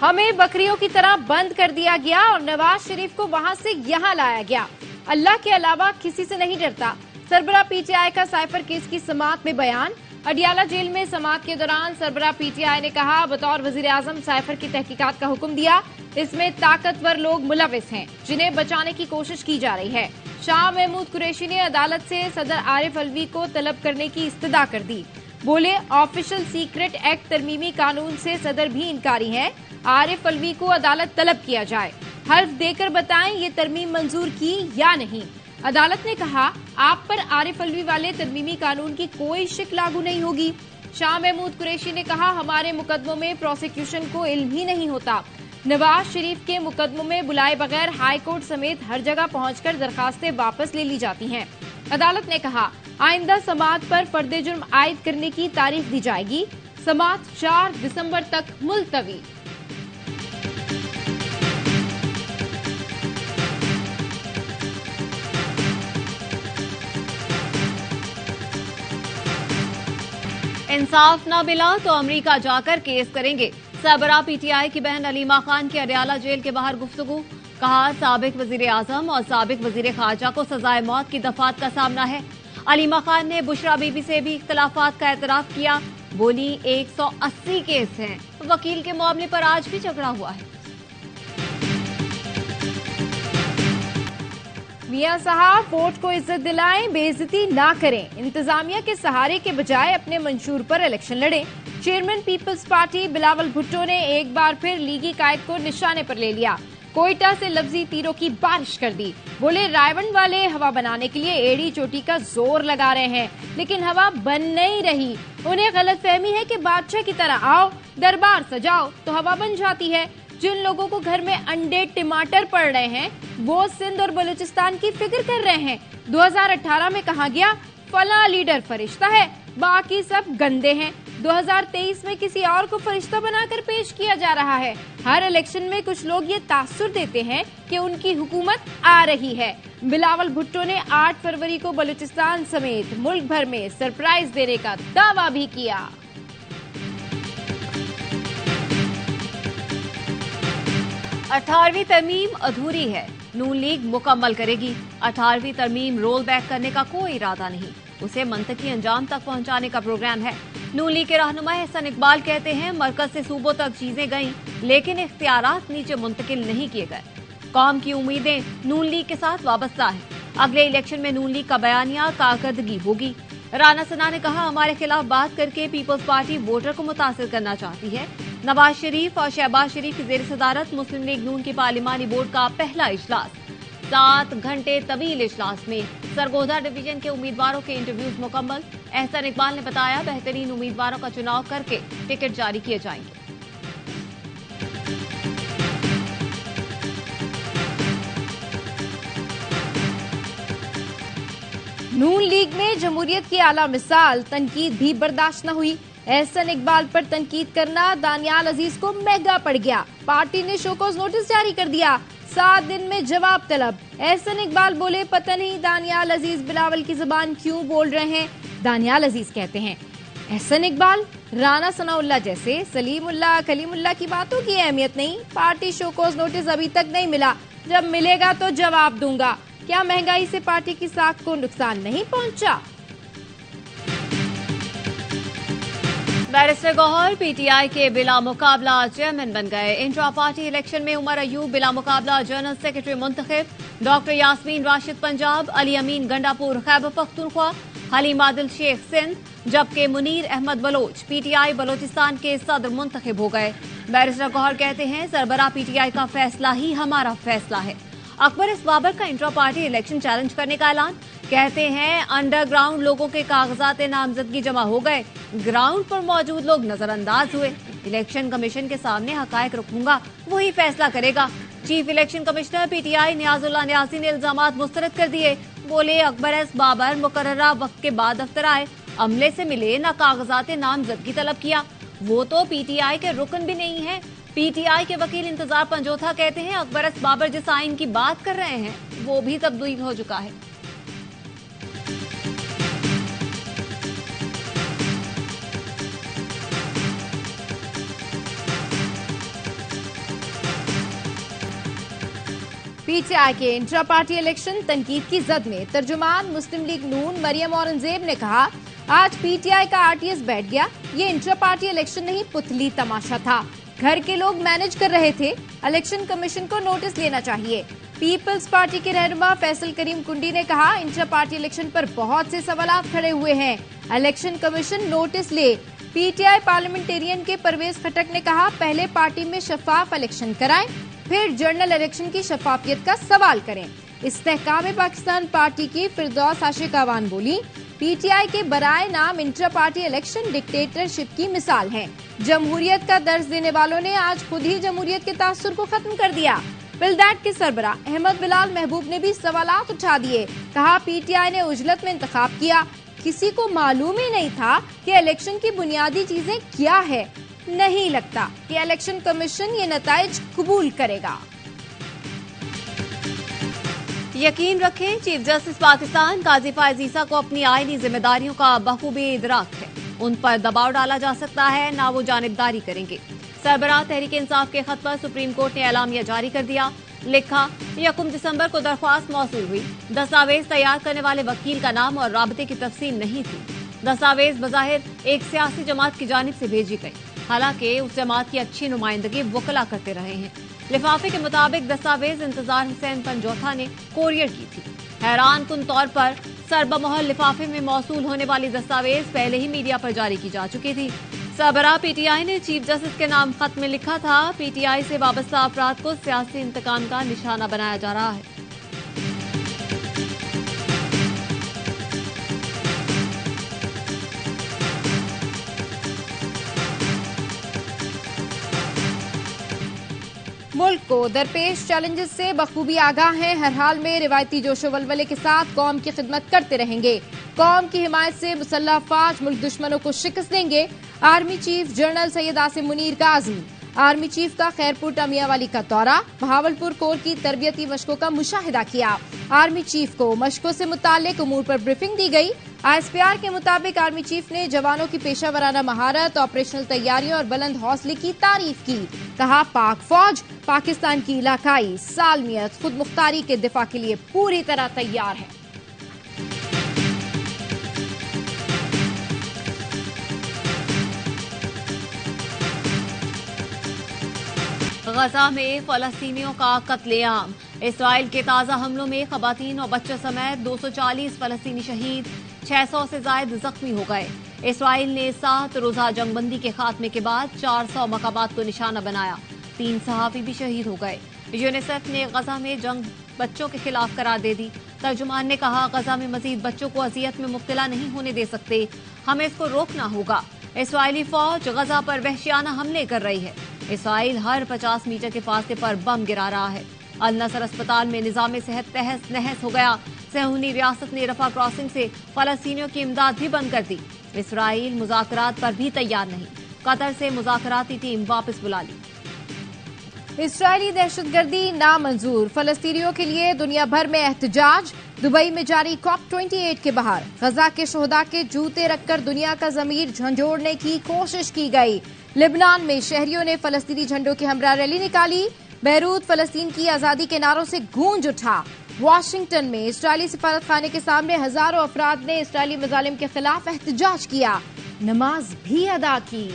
हमें बकरियों की तरह बंद कर दिया गया और नवाज शरीफ को वहां से यहां लाया गया। अल्लाह के अलावा किसी से नहीं डरता। सरबराह पीटीआई का साइफर केस की समाअत में बयान। अडियाला जेल में समाअत के दौरान सरबराह पीटीआई ने कहा, बतौर वजीर आजम साइफर की तहकीकात का हुक्म दिया। इसमें ताकतवर लोग मुलविस हैं जिन्हें बचाने की कोशिश की जा रही है। शाह महमूद कुरैशी ने अदालत से सदर आरिफ अलवी को तलब करने की इस्तदा कर दी। बोले, ऑफिशियल सीक्रेट एक्ट तरमीमी कानून से सदर भी इनकारी हैं। आरिफ अलवी को अदालत तलब किया जाए, हर्फ देकर बताएं ये तरमीम मंजूर की या नहीं। अदालत ने कहा, आप पर आरिफ अलवी वाले तरमीमी कानून की कोई शिक लागू नहीं होगी। शाह महमूद कुरैशी ने कहा, हमारे मुकदमों में प्रोसिक्यूशन को इल्म ही नहीं होता। नवाज शरीफ के मुकदमों में बुलाए बगैर हाई कोर्ट समेत हर जगह पहुंचकर दरखास्तें वापस ले ली जाती हैं। अदालत ने कहा, आइंदा समाअत पर फर्दे जुर्म आयद करने की तारीख दी जाएगी। समाअत 4 दिसंबर तक मुलतवी। इंसाफ न मिला तो अमेरिका जाकर केस करेंगे। सरबराह पीटीआई की बहन अलीमा खान की अडियाला जेल के बाहर गुफ्तगू। कहा, साबिक वजीर आजम और साबिक वजीर खारजा को सजाए मौत की दफात का सामना है। अलीमा खान ने बुशरा बीबी से भी इख्तलाफात का एतराफ किया। बोली, 180 केस हैं, वकील के मामले पर आज भी झगड़ा हुआ है। मियां साहब, वोट को इज्जत दिलाएं, बेइज्जती ना करें। इंतजामिया के सहारे के बजाय अपने मंशूर पर इलेक्शन लड़ें। चेयरमैन पीपल्स पार्टी बिलावल भुट्टो ने एक बार फिर लीगी कायद को निशाने पर ले लिया। कोयटा से लफ्जी तीरों की बारिश कर दी। बोले, रायवन वाले हवा बनाने के लिए एड़ी चोटी का जोर लगा रहे हैं, लेकिन हवा बन नहीं रही। उन्हें गलतफहमी है कि बादशाह की तरह आओ, दरबार सजाओ तो हवा बन जाती है। जिन लोगों को घर में अंडे टमाटर पड़ रहे हैं, वो सिंध और बलूचिस्तान की फिक्र कर रहे हैं। 2018 में कहा गया, फला लीडर फरिश्ता है, बाकी सब गंदे हैं। 2023 में किसी और को फरिश्ता बनाकर पेश किया जा रहा है। हर इलेक्शन में कुछ लोग ये तासुर देते हैं कि उनकी हुकूमत आ रही है। बिलावल भुट्टो ने 8 फरवरी को बलूचिस्तान समेत मुल्क भर में सरप्राइज देने का दावा भी किया। 18वीं तरमीम अधूरी है, नून लीग मुकम्मल करेगी। 18वीं तरमीम रोल बैक करने का कोई इरादा नहीं, उसे मंतकी अंजाम तक पहुंचाने का प्रोग्राम है। नून लीग के रहनुमा हसन इकबाल कहते हैं, मरकज से सूबों तक चीजें गईं, लेकिन इख्तियारात नीचे मुंतकिल नहीं किए गए। कौम की उम्मीदें नून लीग के साथ वाबस्ता है। अगले इलेक्शन में नून लीग का बयानिया कारकर्दगी होगी। राना सना ने कहा, हमारे खिलाफ बात करके पीपल्स पार्टी वोटर को मुतासिर करना चाहती है। नवाज शरीफ और शहबाज शरीफ की जेर सदारत मुस्लिम लीग नून की पार्लिमानी बोर्ड का पहला इजलास। 7 घंटे तवील इजलास में सरगोधा डिवीजन के उम्मीदवारों के इंटरव्यूज मुकम्मल। एहसन इकबाल ने बताया, बेहतरीन उम्मीदवारों का चुनाव करके टिकट जारी किए जाएंगे। नून लीग में जमहूरियत की आला मिसाल, तनकीद भी बर्दाश्त न हुई। एहसन इकबाल पर तनकीद करना दानियाल अजीज को महंगा पड़ गया। पार्टी ने शोकॉज नोटिस जारी कर दिया, 7 दिन में जवाब तलब। एहसन इकबाल बोले, पता नहीं दानियाल अजीज बिलावल की जुबान क्यों बोल रहे हैं। दानियाल अजीज कहते हैं, एहसन इकबाल, राना सनाउल्लाह जैसे सलीमुल्लाह कलीमुल्लाह की बातों की अहमियत नहीं। पार्टी शोकॉज नोटिस अभी तक नहीं मिला, जब मिलेगा तो जवाब दूंगा। क्या महंगाई से पार्टी की साख को नुकसान नहीं पहुंचा? बैरिस्टर गौहर पीटीआई के बिला मुकाबला चेयरमैन बन गए। इंट्रा पार्टी इलेक्शन में उमर अयूब बिला मुकाबला जनरल सेक्रेटरी मुंतखब। डॉक्टर यास्मीन राशिद पंजाब, अली अमीन गंडापुर खैबर पख्तूनख्वा, हलीम आदिल शेख सिंध, जबकि मुनीर अहमद बलोच पीटीआई बलोचिस्तान के सदर मुंतखब हो गए। बैरिस्टर गौहर कहते हैं, सरबराह पीटीआई का फैसला ही हमारा फैसला है। अकबर इस बाबर का इंट्रा पार्टी इलेक्शन चैलेंज करने का ऐलान। कहते हैं, अंडरग्राउंड लोगों के कागजात नामजदगी जमा हो गए, ग्राउंड पर मौजूद लोग नजरअंदाज हुए। इलेक्शन कमीशन के सामने हकायक रखूंगा, वही फैसला करेगा। Chief election commissioner PTI Niazullah Niazi ने इल्जामात मुस्तरद कर दिए। बोले, अकबर एस बाबर मुकर्ररा वक्त के बाद दफ्तर आए, अमले से मिले, न कागजात नामजदगी तलब किया। वो तो पीटीआई के रुकन भी नहीं है। पीटीआई के वकील इंतजार पंजोथा कहते हैं, अकबर एस बाबर जिस आइन की बात कर रहे हैं वो भी तब्दील हो चुका है। पीटीआई के इंट्रा पार्टी इलेक्शन तनकीद की जद में तर्जुमान मुस्लिम लीग नून मरियम औरंगजेब ने कहा, आज पीटीआई का आरटीएस बैठ गया। ये इंट्रा पार्टी इलेक्शन नहीं, पुतली तमाशा था। घर के लोग मैनेज कर रहे थे। इलेक्शन कमीशन को नोटिस लेना चाहिए। पीपल्स पार्टी के रहनुमा फैसल करीम कुंडी ने कहा, इंट्रा पार्टी इलेक्शन पर बहुत से सवाल खड़े हुए हैं। इलेक्शन कमीशन नोटिस ले। पीटीआई पार्लियामेंटेरियन के परवेज खटक ने कहा, पहले पार्टी में शफाफ इलेक्शन कराएं, फिर जनरल इलेक्शन की शफाफियत का सवाल करें। इस्तेहकाम पाकिस्तान पार्टी की फिरदौस आशिक अवान बोली, पीटीआई के बराए नाम इंट्रा पार्टी इलेक्शन डिक्टेटरशिप की मिसाल है। जमहूरियत का दर्ज देने वालों ने आज खुद ही जमहूरियत के तासुर को खत्म कर दिया। पिलदैट के सरबरा अहमद बिलाल महबूब ने भी सवालात उठा दिए। कहा, पीटीआई ने उजलत में इंतखाब किया। किसी को मालूम ही नहीं था कि इलेक्शन की बुनियादी चीजें क्या है। नहीं लगता कि इलेक्शन कमीशन ये नताइज कबूल करेगा। यकीन रखें, चीफ जस्टिस पाकिस्तान काजी फायज ईसा को अपनी आईनी जिम्मेदारियों का बखूबी इदराक है। उन पर दबाव डाला जा सकता है, ना वो जानिबदारी करेंगे। सरबराह तहरीक इंसाफ के खत पर सुप्रीम कोर्ट ने एलामिया जारी कर दिया। लिखा, 1 दिसंबर को दरख्वास्त मौसूल हुई। दस्तावेज तैयार करने वाले वकील का नाम और राबते की तफसील नहीं थी। दस्तावेज बज़ाहिर एक सियासी जमात की जानिब से भेजी गई, हालांकि उस जमात की अच्छी नुमाइंदगी वकला करते रहे हैं। लिफाफे के मुताबिक दस्तावेज इंतजार हुसैन पंजोथा ने कोरियर की थी। हैरान कुन तौर पर सरबमोहर लिफाफे में मौसूल होने वाली दस्तावेज पहले ही मीडिया पर जारी की जा चुकी थी। सरबराह पीटीआई ने चीफ जस्टिस के नाम खत में लिखा था, पीटीआई से वाबस्ता अफराद को सियासी इंतकाम का निशाना बनाया जा रहा है। मुल्क को दरपेश चैलेंजेस से बखूबी आगाह हैं। हर हाल में रिवायती जोशो वलवले के साथ कौम की खिदमत करते रहेंगे। कौम की हिमायत से मुसल्लह अफवाज मुल्क दुश्मनों को शिकस्त देंगे। Army chief general Syed Asim Munir का आज़म। आर्मी चीफ का खैरपुर टामियावाली का दौरा। बहावलपुर कोर की तरबियती मशकों का मुशाहिदा किया। आर्मी चीफ को मशकों से मुताल्लिक उमूर पर ब्रीफिंग दी गई। आईएसपीआर के मुताबिक आर्मी चीफ ने जवानों की पेशा वराना महारत, ऑपरेशनल तैयारियों और बुलंद हौसले की तारीफ की। कहा, पाक फौज पाकिस्तान की इलाकाई सालमियत खुद मुख्तारी के दिफा के लिए पूरी तरह तैयार है। गजा में फलस्तीनियों का कत्लेआम। इसराइल के ताजा हमलों में खवातीन और बच्चों समेत 240 फलस्तीनी शहीद, 600 से ज्यादा जख्मी हो गए। इसराइल ने 7 रोजा जंगबंदी के खात्मे के बाद 400 मकामात को निशाना बनाया। 3 सहाफी भी शहीद हो गए। यूनिसेफ ने गजा में जंग बच्चों के खिलाफ करार दे दी। तर्जुमान ने कहा, गजा में मजीद बच्चों को अजियत में मुब्तला नहीं होने दे सकते, हमें इसको रोकना होगा। इसराइली फौज गजा पर वहशियाना हमले कर रही है। इसराइल हर 50 मीटर के फासले पर बम गिरा रहा है। अल नसर अस्पताल में निजाम सेहत तहस नहस हो गया। सहूनी रियासत ने रफा क्रॉसिंग से फलस्तीनियों की इमदाद भी बंद कर दी। इसराइल मुज़ाकरात पर भी तैयार नहीं। कतर से मुज़ाकराती टीम वापस बुला ली। इसराइली दहशतगर्दी नामंजूर। फलस्तीनियों के लिए दुनिया भर में एहतजाज। दुबई में जारी COP28 के बाहर गजा के शोहदा के जूते रखकर दुनिया का जमीर झंझोड़ने की कोशिश की गई। लेबनान में शहरियों ने फलस्तीनी झंडों की हमरा रैली निकाली। बैरूत फलस्तीन की आजादी के नारों से गूंज उठा। वाशिंगटन में इसराइली सिफारत खाने के सामने हजारों अफराद ने इसराइली मजालिम के खिलाफ एहतजाज किया, नमाज भी अदा की।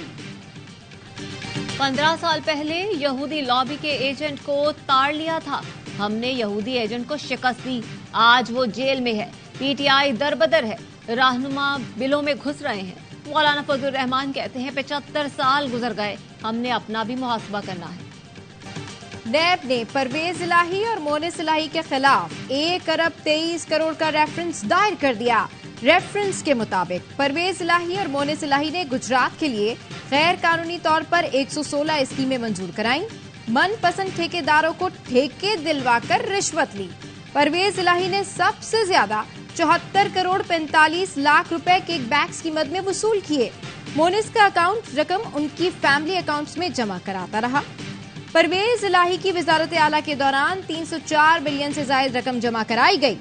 15 साल पहले यहूदी लॉबी के एजेंट को ताड़ लिया था। हमने यहूदी एजेंट को शिकस्त दी। आज वो जेल में है। पीटीआई दरबदर है। रहनुमा बिलों में घुस रहे हैं। मौलाना फजलुर रहमान कहते हैं, 75 साल गुजर गए, हमने अपना भी मुहासबा करना है। नैब ने परवेज इलाही और मोनिस इलाही के खिलाफ 1 अरब 23 करोड़ का रेफरेंस दायर कर दिया। रेफरेंस के मुताबिक परवेज इलाही और मोनिस इलाही ने गुजरात के लिए गैर कानूनी तौर पर 116 स्कीमें मंजूर कराई। मनपसंद ठेकेदारों को ठेके दिलवाकर रिश्वत ली। परवेज इलाही ने सबसे ज्यादा 74 करोड़ 45 लाख रुपए किकबैक्स की मद में वसूल किए। मोनिस का अकाउंट रकम उनकी फैमिली अकाउंट्स में जमा कराता रहा। परवेज इलाही की वजारत आला के दौरान 304 बिलियन से ज्यादा रकम जमा कराई गई।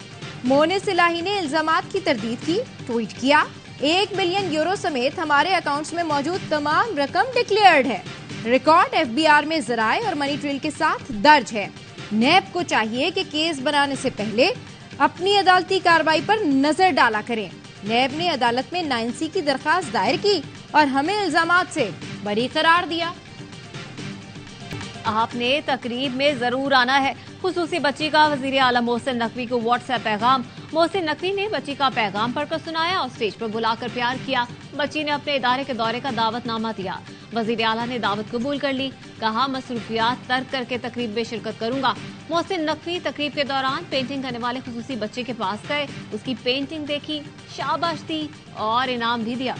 मोनिस इलाही ने इल्जामात की तरदीद की, ट्वीट किया, 1 बिलियन यूरो समेत हमारे अकाउंट्स में मौजूद तमाम रकम डिक्लेयर्ड है। रिकॉर्ड एफबीआर में जराए और मनी ट्रेल के साथ दर्ज है। नैब को चाहिए कि केस बनाने से पहले अपनी अदालती कार्रवाई पर नजर डाला करें। नैब ने अदालत में 9C की दरखास्त दायर की और हमें इल्जामात से बरी करार दिया। आपने तकरीब में जरूर आना है। खुसूसी बच्ची का वजीर आला मोहसिन नकवी को व्हाट्सएप पैगाम। मोहसिन नकवी ने बच्ची का पैगाम पढ़कर सुनाया और स्टेज पर बुलाकर प्यार किया। बच्ची ने अपने इदारे के दौरे का दावतनामा दिया। वजीर आला ने दावत कबूल कर ली। कहा मसरूफियात तर्क करके तकरीब में शिरकत करूंगा। मोहसिन नकवी तकरीब के दौरान पेंटिंग करने वाले खुसूसी बच्चे के पास गए, उसकी पेंटिंग देखी, शाबाश दी और इनाम भी दिया।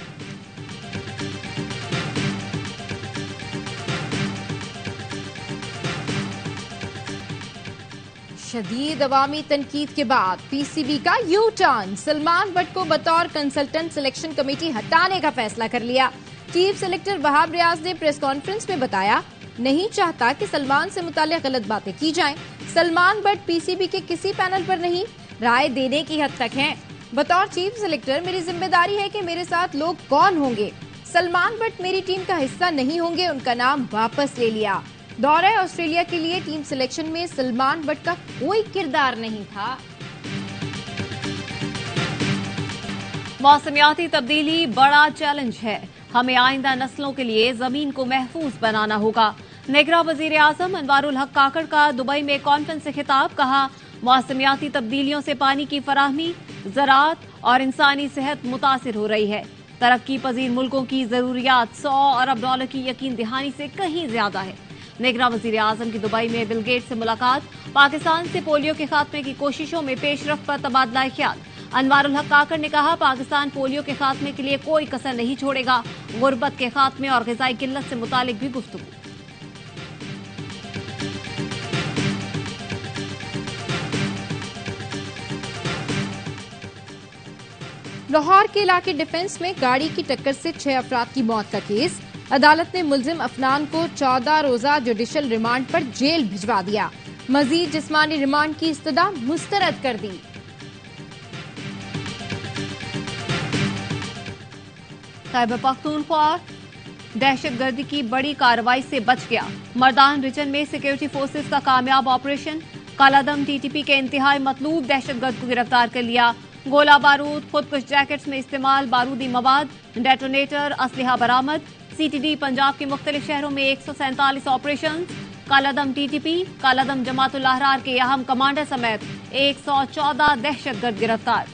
शदीद अवामी तनकीद के बाद पीसीबी का यू टर्न। सलमान बट को बतौर कंसल्टेंट सिलेक्शन कमेटी हटाने का फैसला कर लिया। चीफ सेलेक्टर वहाब रियाज ने प्रेस कॉन्फ्रेंस में बताया, नहीं चाहता कि सलमान से मुताल्लिक गलत बातें की जाएं। सलमान बट पीसीबी के किसी पैनल पर नहीं, राय देने की हद तक हैं। बतौर चीफ सेलेक्टर मेरी जिम्मेदारी है कि मेरे साथ लोग कौन होंगे। सलमान बट मेरी टीम का हिस्सा नहीं होंगे, उनका नाम वापस ले लिया। दौरे ऑस्ट्रेलिया के लिए टीम सिलेक्शन में सलमान बट का कोई किरदार नहीं था। मौसमियाती तब्दीली बड़ा चैलेंज है। हमें आइंदा नस्लों के लिए जमीन को महफूज बनाना होगा। निगरां वजीर आजम अनवारुल हक काकड़ का दुबई में कॉन्फ्रेंस से खिताब। कहा, मौसमियाती तब्दीलियों से पानी की फराहमी, ज़राअत और इंसानी सेहत मुतासिर हो रही है। तरक्की पजीर मुल्कों की जरूरियात 100 अरब डॉलर की यकीन दहानी से कहीं ज्यादा है। निगरां वजीर आजम की दुबई में बिल गेट्स से मुलाकात। पाकिस्तान से पोलियो के खात्मे की कोशिशों में पेशरफ पर तबादला ख्याल। अनवारुल हक काकड़ ने कहा, पाकिस्तान पोलियो के खात्मे के लिए कोई कसर नहीं छोड़ेगा। गुर्बत के खात्मे और ग़िज़ाई किल्लत से मुतालिक भी गुफ्तगू। लाहौर के इलाके डिफेंस में गाड़ी की टक्कर से 6 अफराद की मौत का केस। अदालत ने मुलजिम अफनान को 14 रोजा जुडिशल रिमांड पर जेल भिजवा दिया। मजीद जिस्मानी रिमांड की इस्तदा मुस्तरद कर दी। खैबर पख्तूनख्वा दहशतगर्दी की बड़ी कार्रवाई से बच गया। मर्दान रीजन में सिक्योरिटी फोर्सेस का कामयाब ऑपरेशन। कालादम टीटीपी के इंतहाई मतलूब दहशतगर्द को गिरफ्तार कर लिया। गोला बारूद, खुदकुश जैकेट्स में इस्तेमाल बारूदी मवाद, डेटोनेटर, असलहा बरामद। सीटीडी पंजाब के मुख्तलिफ शहरों में 147 ऑपरेशन। कालादम टीटीपी, कालादम जमातुल अहरार के अहम कमांडर समेत 114 दहशतगर्द गिरफ्तार।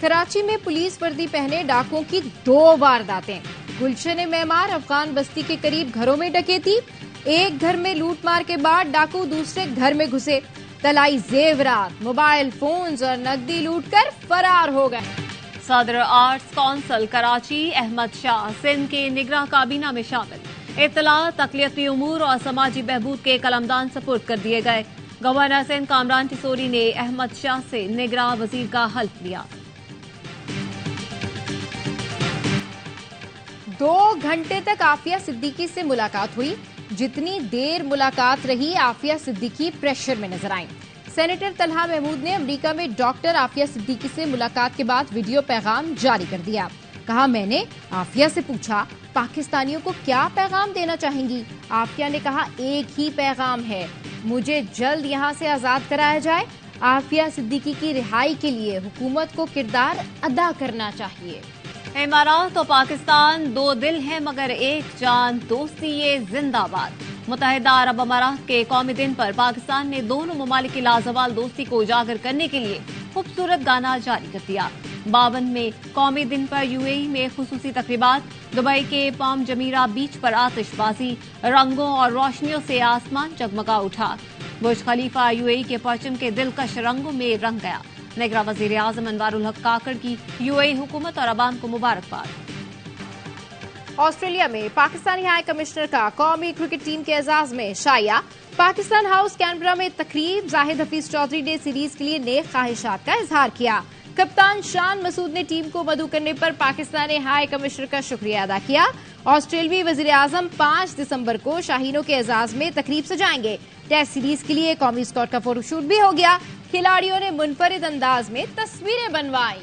कराची में पुलिस वर्दी पहने डाकुओं की 2 वारदातें। गुलशन मेमार अफगान बस्ती के करीब घरों में डकैती। एक घर में लूटमार के बाद डाकू दूसरे घर में घुसे, तलाई जेवरात, मोबाइल फोन्स और नकदी लूटकर फरार हो गए। सदर आर्ट्स काउंसिल कराची अहमद शाह सिंध के निगरां काबीना में शामिल। इत्तला, तकलीफी उमूर और समाजी बहबूद के कलमदान सपुर्द कर दिए गए। गवर्नर सिंध कामरान टिसोरी ने अहमद शाह से निगरां वजीर का हल्फ लिया। 2 घंटे तक आफिया सिद्दीकी से मुलाकात हुई। जितनी देर मुलाकात रही, आफिया सिद्दीकी प्रेशर में नजर आई। सेनेटर तलहा महमूद ने अमेरिका में डॉक्टर आफिया सिद्दीकी से मुलाकात के बाद वीडियो पैगाम जारी कर दिया। कहा, मैंने आफिया से पूछा पाकिस्तानियों को क्या पैगाम देना चाहेंगी। आफिया ने कहा, एक ही पैगाम है, मुझे जल्द यहाँ से आजाद कराया जाए। आफिया सिद्दीकी की रिहाई के लिए हुकूमत को किरदार अदा करना चाहिए। इमारात और पाकिस्तान 2 दिल हैं मगर एक जान, दोस्ती ये जिंदाबाद। मुत्तहिदा अरब अमारात के कौमी दिन पर पाकिस्तान ने दोनों ममालिक की लाजवाल दोस्ती को उजागर करने के लिए खूबसूरत गाना जारी कर दिया। 52 में कौमी दिन पर यूएई में खुसूसी तकरीबात। दुबई के पाम जमीरा बीच पर आतिशबाजी, रंगों और रोशनियों से आसमान जगमगा उठा। बुर्ज खलीफा यूएई के परचम के दिलकश रंगों में रंग गया। निगरां वजीर आजम अनवारुल हक काकड़ की यूएई हुकूमत और अवाम को मुबारकबाद। ऑस्ट्रेलिया में पाकिस्तानी हाई कमिश्नर का कौमी क्रिकेट टीम के एजाज में शाया। पाकिस्तान हाउस कैनबरा में तकरीब। जाहिद हफीज चौधरी ने सीरीज के लिए नेक ख्वाहिशात का इजहार किया। कप्तान शान मसूद ने टीम को मदऊ करने पर पाकिस्तानी हाई कमिश्नर का शुक्रिया अदा किया। ऑस्ट्रेलियाई वजीर आजम 5 दिसंबर को शाहीनों के एजाज में तकरीब सजाएंगे। टेस्ट सीरीज के लिए कौमी स्क्वाड का फोटोशूट भी हो गया। खिलाड़ियों ने मुनफरिद अंदाज में तस्वीरें बनवाई।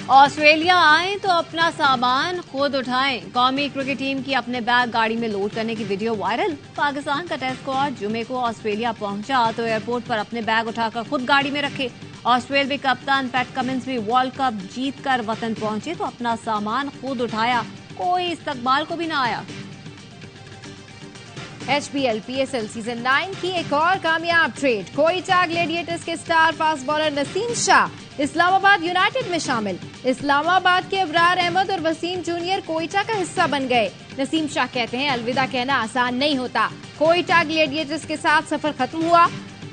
ऑस्ट्रेलिया आए तो अपना सामान खुद उठाएं। कौमी क्रिकेट टीम की अपने बैग गाड़ी में लोड करने की वीडियो वायरल। पाकिस्तान का टेस्ट स्क्वाड जुमे को ऑस्ट्रेलिया पहुंचा तो एयरपोर्ट पर अपने बैग उठाकर खुद गाड़ी में रखे। ऑस्ट्रेलियावी कप्तान पैट कमिंस भी वर्ल्ड कप जीतकर वतन पहुंचे तो अपना सामान खुद उठाया, कोई इस्तकबाल को भी ना आया। HBL PSL सीजन 9 की एक और कामयाब ट्रेड। कोयटा ग्लेडिएटर्स के star fast bowler Naseem Shah Islamabad United में शामिल। इस्लामाबाद के अबरार अहमद और वसीम जूनियर कोयटा का हिस्सा बन गए। नसीम शाह कहते हैं अलविदा कहना आसान नहीं होता। कोयटा ग्लेडिएटर्स के साथ सफर खत्म हुआ।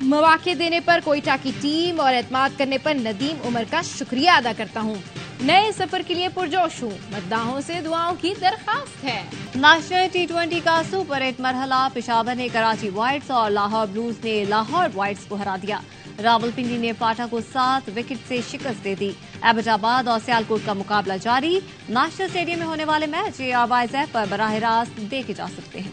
मौके देने पर कोयटा की टीम और एतमाद करने पर नदीम उमर का शुक्रिया अदा करता हूँ। नए सफर के लिए पुरजोश हूँ। मद्दाहों से दुआओं की दरखास्त है। नेशनल T20 का सुपर 8 मरहला पेशावर ने कराची वाइट्स और लाहौर ब्लूज ने लाहौर वाइट्स को हरा दिया। रावलपिंडी ने पाटा को 7 विकेट से शिकस्त दे दी। एबटाबाद और सियालकोट का मुकाबला जारी। नेशनल स्टेडियम में होने वाले मैच ARYZ पर बराह रास्त देखे जा सकते हैं।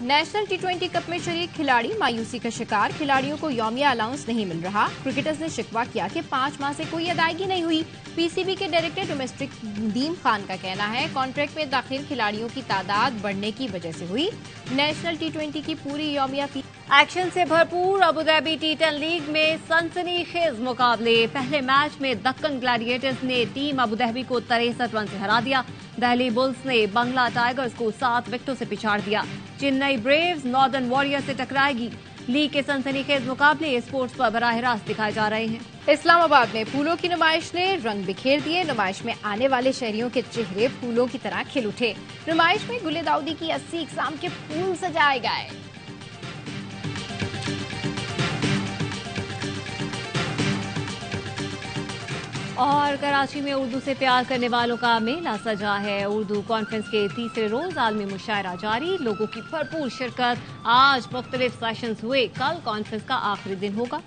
नेशनल T20 कप में शरीक खिलाड़ी मायूसी का शिकार। खिलाड़ियों को यौमिया अलाउंस नहीं मिल रहा। क्रिकेटर्स ने शिकवा किया कि 5 माह से कोई अदायगी नहीं हुई। PCB के डायरेक्टर डोमेस्टिक नदीम खान का कहना है कॉन्ट्रैक्ट में दाखिल खिलाड़ियों की तादाद बढ़ने की वजह से हुई। नेशनल T20 की पूरी यौमिया फीस। एक्शन से भरपूर अबू धाबी T10 लीग में सनसनीखेज मुकाबले। पहले मैच में दक्कन ग्लैडिएटर्स ने टीम अबू धाबी को 63 रन से हरा दिया। दिल्ली बुल्स ने बंगला टाइगर्स को 7 विकेटों से पिछाड़ दिया। चेन्नई ब्रेव्स नॉर्दर्न वॉरियर्स से टकराएगी। लीग के सनसनीखेज मुकाबले स्पोर्ट्स पर बराह रास्त दिखाए जा रहे हैं। इस्लामाबाद में फूलों की नुमाइश ने रंग बिखेर दिए। नुमाइश में आने वाले शहरियों के चेहरे फूलों की तरह खिल उठे। नुमाइश में गुले दाऊदी की 80 इकसाम के फूल सजाए गए। और कराची में उर्दू से प्यार करने वालों का मेला सजा है। उर्दू कॉन्फ्रेंस के तीसरे रोज आलमी मुशायरा जारी। लोगों की भरपूर शिरकत। आज मुख्तलिफ सेशंस हुए। कल कॉन्फ्रेंस का आखिरी दिन होगा।